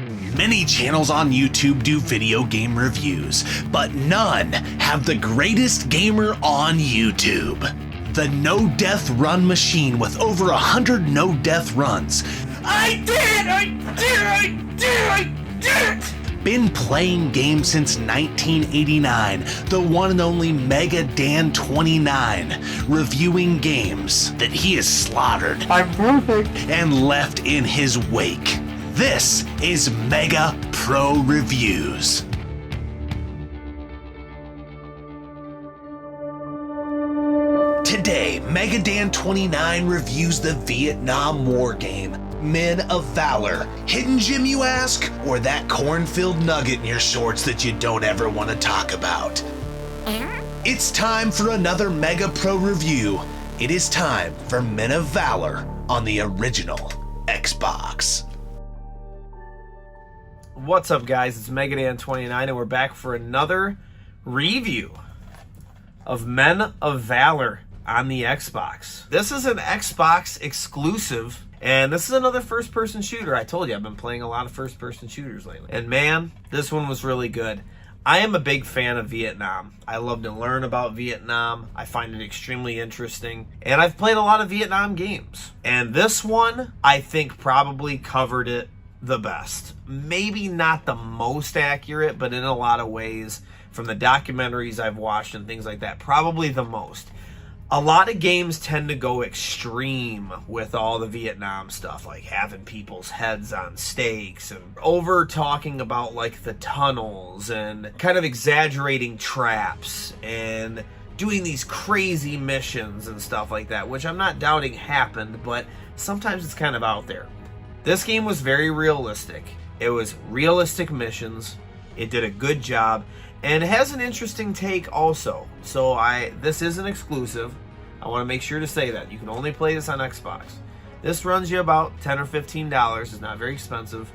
Many channels on YouTube do video game reviews, but none have the greatest gamer on YouTube. The no-death run machine with over 100 no-death runs. I did it! Been playing games since 1989, the one and only MegaDan29, reviewing games that he has slaughtered and left in his wake. This is MegaPro Reviews. Today, MegaDan29 reviews the Vietnam War game, Men of Valor. Hidden gem, you ask? Or that corn-filled nugget in your shorts that you don't ever want to talk about? It's time for another MegaPro review. It is time for Men of Valor on the original Xbox. What's up, guys? It's MegaDan29 and we're back for another review of Men of Valor on the Xbox. This is an Xbox exclusive, and this is another first-person shooter. I told you, I've been playing a lot of first-person shooters lately. And man, this one was really good. I am a big fan of Vietnam. I love to learn about Vietnam. I find it extremely interesting. And I've played a lot of Vietnam games. And this one, I think, probably covered it the best. Maybe not the most accurate, but in a lot of ways, from the documentaries I've watched and things like that, probably the most. A lot of games tend to go extreme with all the Vietnam stuff, like having people's heads on stakes and over talking about like the tunnels and kind of exaggerating traps and doing these crazy missions and stuff like that, which I'm not doubting happened, but sometimes it's kind of out there. This game was very realistic. It was realistic missions. It did a good job. And it has an interesting take also. So this is an exclusive. I want to make sure to say that. You can only play this on Xbox. This runs you about $10 or $15. It's not very expensive.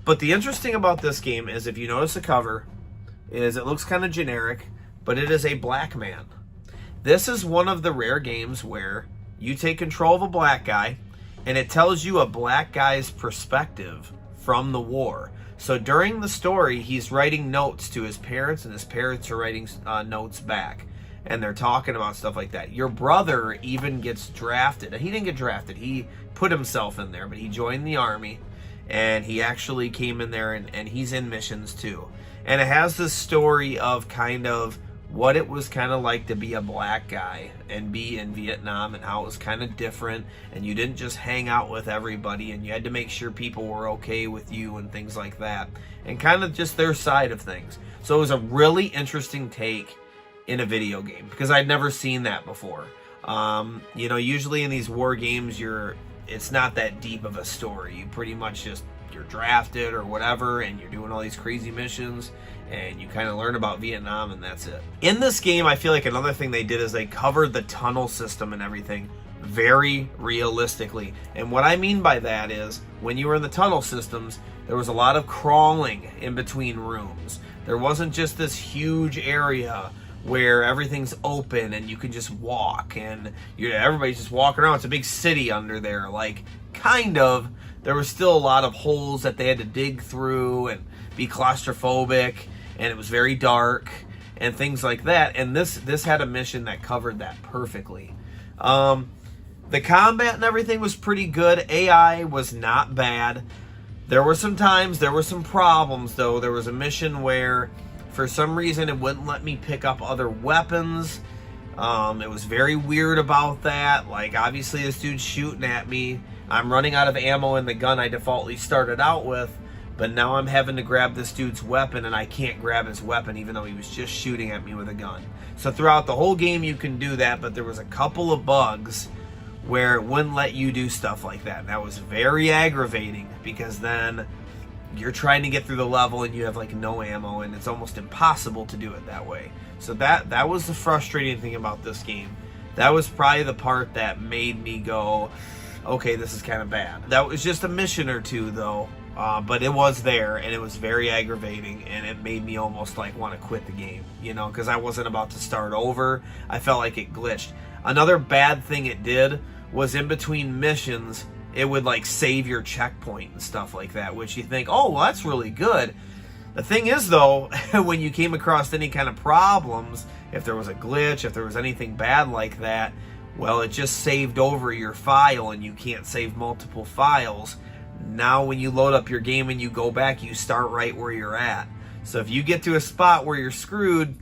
But the interesting about this game is, if you notice the cover, is it looks kind of generic, but it is a black man. This is one of the rare games where you take control of a black guy, and it tells you a black guy's perspective from the war. So during the story, he's writing notes to his parents, and his parents are writing notes back. And they're talking about stuff like that. Your brother even gets drafted. He didn't get drafted. He put himself in there, but he joined the army. And he actually came in there, and he's in missions too. And it has this story of kind of what it was kind of like to be a black guy and be in Vietnam, and how it was kind of different, and you didn't just hang out with everybody, and you had to make sure people were okay with you and things like that, and kind of just their side of things. So it was a really interesting take in a video game, because I'd never seen that before. You know, usually in these war games, it's not that deep of a story. You pretty much just, you're drafted or whatever, and you're doing all these crazy missions, and you kind of learn about Vietnam, and that's it. In this game, I feel like another thing they did is they covered the tunnel system and everything very realistically. And what I mean by that is, when you were in the tunnel systems, there was a lot of crawling in between rooms. There wasn't just this huge area where everything's open and you can just walk, and everybody's just walking around. It's a big city under there, like, kind of. There was still a lot of holes that they had to dig through and be claustrophobic, and it was very dark and things like that. And this had a mission that covered that perfectly. The combat and everything was pretty good. AI was not bad. There were some problems though. There was a mission where for some reason it wouldn't let me pick up other weapons. It was very weird about that. Like, obviously this dude's shooting at me. I'm running out of ammo in the gun I defaultly started out with, but now I'm having to grab this dude's weapon, and I can't grab his weapon even though he was just shooting at me with a gun. So throughout the whole game you can do that, but there was a couple of bugs where it wouldn't let you do stuff like that. And that was very aggravating, because then you're trying to get through the level and you have like no ammo, and it's almost impossible to do it that way. So that was the frustrating thing about this game. That was probably the part that made me go, okay, this is kind of bad. That was just a mission or two though, but it was there, and it was very aggravating, and it made me almost like want to quit the game, you know, because I wasn't about to start over. I felt like it glitched. Another bad thing it did was, in between missions, it would like save your checkpoint and stuff like that, which you think, oh, well, that's really good. The thing is, though, when you came across any kind of problems, if there was a glitch, if there was anything bad like that, well, it just saved over your file, and you can't save multiple files. Now when you load up your game and you go back, you start right where you're at. So if you get to a spot where you're screwed,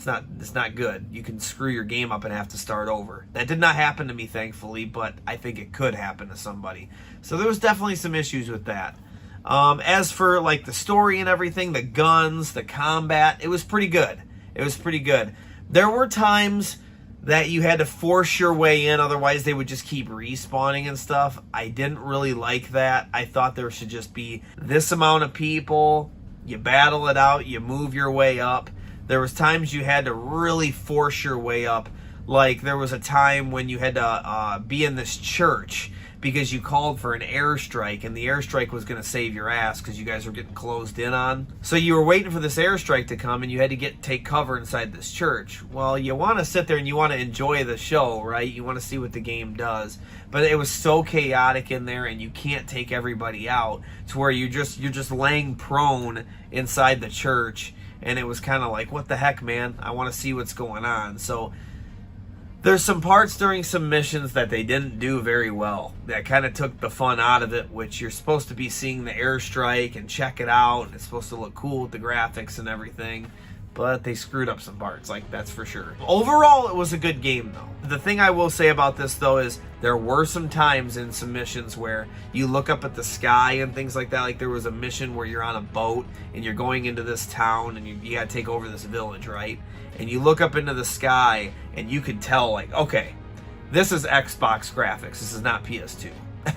it's not good. You can screw your game up and have to start over. That did not happen to me, thankfully, but I think it could happen to somebody. So there was definitely some issues with that. As for like the story and everything, the guns, the combat, it was pretty good. It was pretty good. There were times that you had to force your way in, otherwise they would just keep respawning and stuff. I didn't really like that. I thought there should just be this amount of people, you battle it out, you move your way up. There was times you had to really force your way up. Like there was a time when you had to be in this church because you called for an airstrike, and the airstrike was going to save your ass because you guys were getting closed in on. So you were waiting for this airstrike to come, and you had to take cover inside this church. Well, you want to sit there and you want to enjoy the show, right? You want to see what the game does. But it was so chaotic in there, and you can't take everybody out to where you're just laying prone inside the church. And it was kind of like, what the heck, man? I want to see what's going on. So there's some parts during some missions that they didn't do very well. That kind of took the fun out of it, which you're supposed to be seeing the airstrike and check it out. And it's supposed to look cool with the graphics and everything. But they screwed up some parts, like that's for sure. Overall, it was a good game, though. The thing I will say about this, though, is there were some times in some missions where you look up at the sky and things like that. Like there was a mission where you're on a boat and you're going into this town and you got to take over this village, right? And you look up into the sky and you could tell, like, okay, this is Xbox graphics. This is not PS2.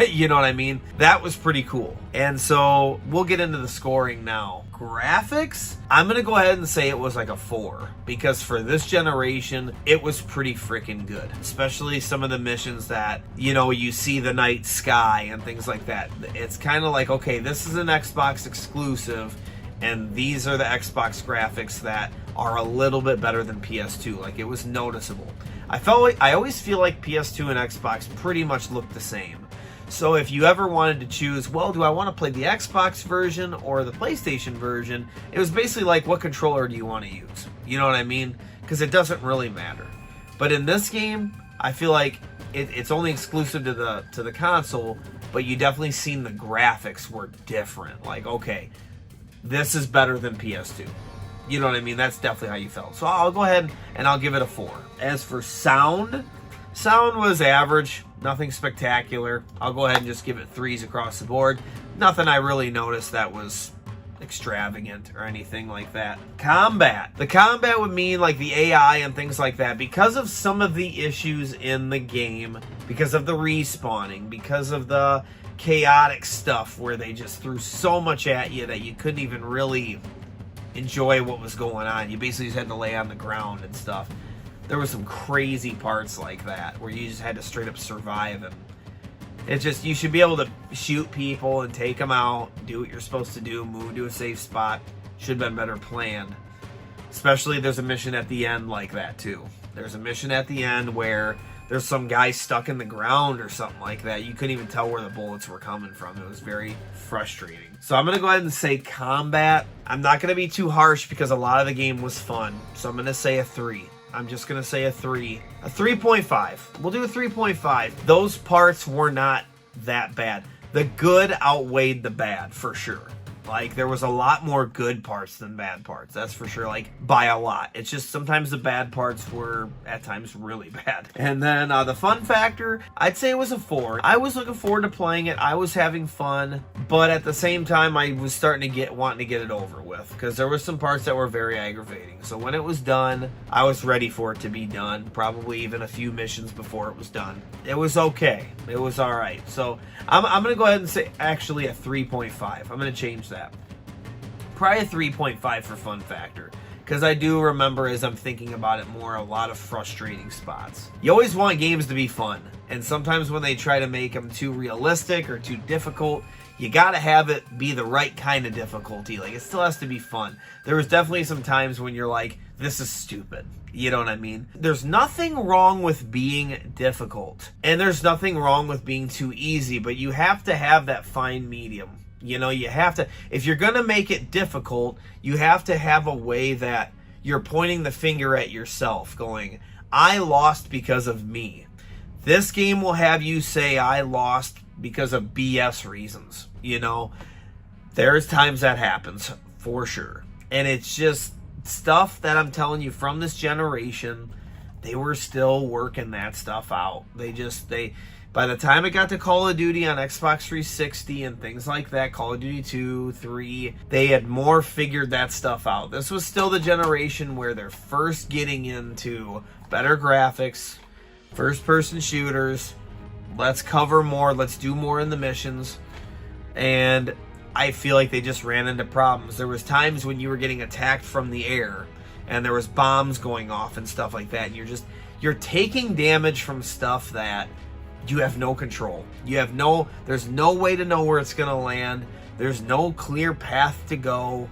You know what I mean? That was pretty cool. And so we'll get into the scoring now. Graphics, I'm going to go ahead and say it was like a 4, because for this generation, it was pretty freaking good. Especially some of the missions that, you know, you see the night sky and things like that. It's kind of like, okay, this is an Xbox exclusive, and these are the Xbox graphics that are a little bit better than PS2. Like, it was noticeable. I always feel like PS2 and Xbox pretty much look the same. So if you ever wanted to choose, well, do I want to play the Xbox version or the PlayStation version? It was basically like, what controller do you want to use? You know what I mean? Because it doesn't really matter. But in this game, I feel like it's only exclusive to the console, but you definitely seen the graphics were different. Like, okay, this is better than PS2. You know what I mean? That's definitely how you felt. So I'll go ahead and I'll give it a 4. As for sound was average. Nothing spectacular. I'll go ahead and just give it 3s across the board. Nothing I really noticed that was extravagant or anything like that. Combat. The combat would mean like the AI and things like that. Because of some of the issues in the game, because of the respawning, because of the chaotic stuff where they just threw so much at you that you couldn't even really enjoy what was going on. You basically just had to lay on the ground and stuff. There were some crazy parts like that where you just had to straight up survive, and it's just, you should be able to shoot people and take them out, do what you're supposed to do, move to a safe spot. Should have been better planned. Especially there's a mission at the end like that too. There's a mission at the end where there's some guy stuck in the ground or something like that. You couldn't even tell where the bullets were coming from. It was very frustrating. So I'm going to go ahead and say combat. I'm not going to be too harsh because a lot of the game was fun. So I'm going to say a 3. I'm just going to say a 3. A 3.5. We'll do a 3.5. Those parts were not that bad. The good outweighed the bad, for sure. Like, there was a lot more good parts than bad parts. That's for sure, like, by a lot. It's just sometimes the bad parts were, at times, really bad. And then the fun factor, I'd say it was a 4. I was looking forward to playing it. I was having fun. But at the same time, I was starting to wanting to get it over with. Because there were some parts that were very aggravating. So when it was done, I was ready for it to be done. Probably even a few missions before it was done. It was okay. It was alright. So I'm going to go ahead and say, actually, a 3.5. I'm going to change that. Probably a 3.5 for fun factor. Because I do remember, as I'm thinking about it more, a lot of frustrating spots. You always want games to be fun. And sometimes when they try to make them too realistic or too difficult, you gotta have it be the right kind of difficulty. Like, it still has to be fun. There was definitely some times when you're like, this is stupid. You know what I mean? There's nothing wrong with being difficult, and there's nothing wrong with being too easy, but you have to have that fine medium. You know, you have to, if you're gonna make it difficult, you have to have a way that you're pointing the finger at yourself, going, I lost because of me. This game will have you say, I lost because of BS reasons. You know, there's times that happens, for sure. And it's just stuff that I'm telling you from this generation, they were still working that stuff out. By the time it got to Call of Duty on Xbox 360 and things like that, Call of Duty 2, 3, they had more figured that stuff out. This was still the generation where they're first getting into better graphics, first-person shooters, let's cover more, let's do more in the missions, and I feel like they just ran into problems. There was times when you were getting attacked from the air, and there was bombs going off and stuff like that, and you're taking damage from stuff that you have no control. There's no way to know where it's going to land. There's no clear path to go.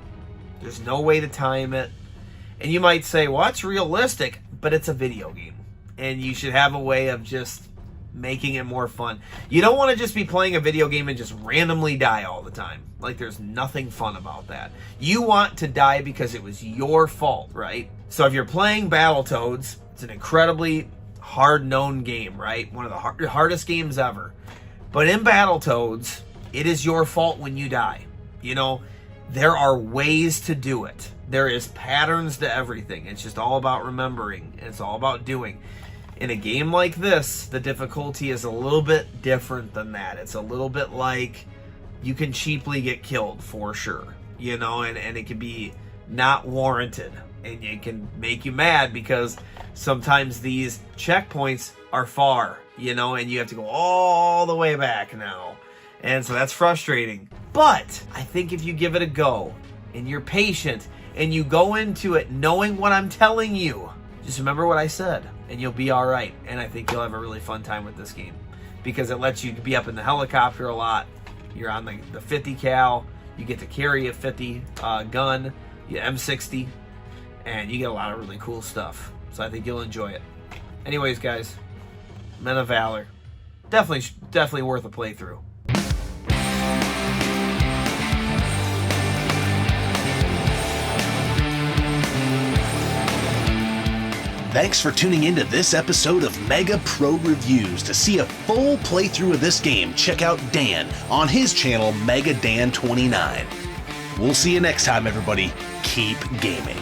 There's no way to time it. And you might say, well, it's realistic, but it's a video game. And you should have a way of just making it more fun. You don't want to just be playing a video game and just randomly die all the time. Like, there's nothing fun about that. You want to die because it was your fault, right? So if you're playing Battletoads, it's an incredibly hard-known game, right? One of the hardest games ever. But in Battletoads, it is your fault when you die. You know, there are ways to do it. There is patterns to everything. It's just all about remembering. It's all about doing. In a game like this, the difficulty is a little bit different than that. It's a little bit like you can cheaply get killed, for sure. You know, and it can be not warranted. And it can make you mad because sometimes these checkpoints are far, you know, and you have to go all the way back now. And so that's frustrating. But I think if you give it a go and you're patient and you go into it knowing what I'm telling you, just remember what I said and you'll be all right. And I think you'll have a really fun time with this game because it lets you be up in the helicopter a lot. You're on the 50 cal. You get to carry a 50 gun, M60. And you get a lot of really cool stuff. So I think you'll enjoy it. Anyways, guys, Men of Valor. Definitely worth a playthrough. Thanks for tuning into this episode of MegaPro Reviews. To see a full playthrough of this game, check out Dan on his channel, MegaDan29. We'll see you next time, everybody. Keep gaming.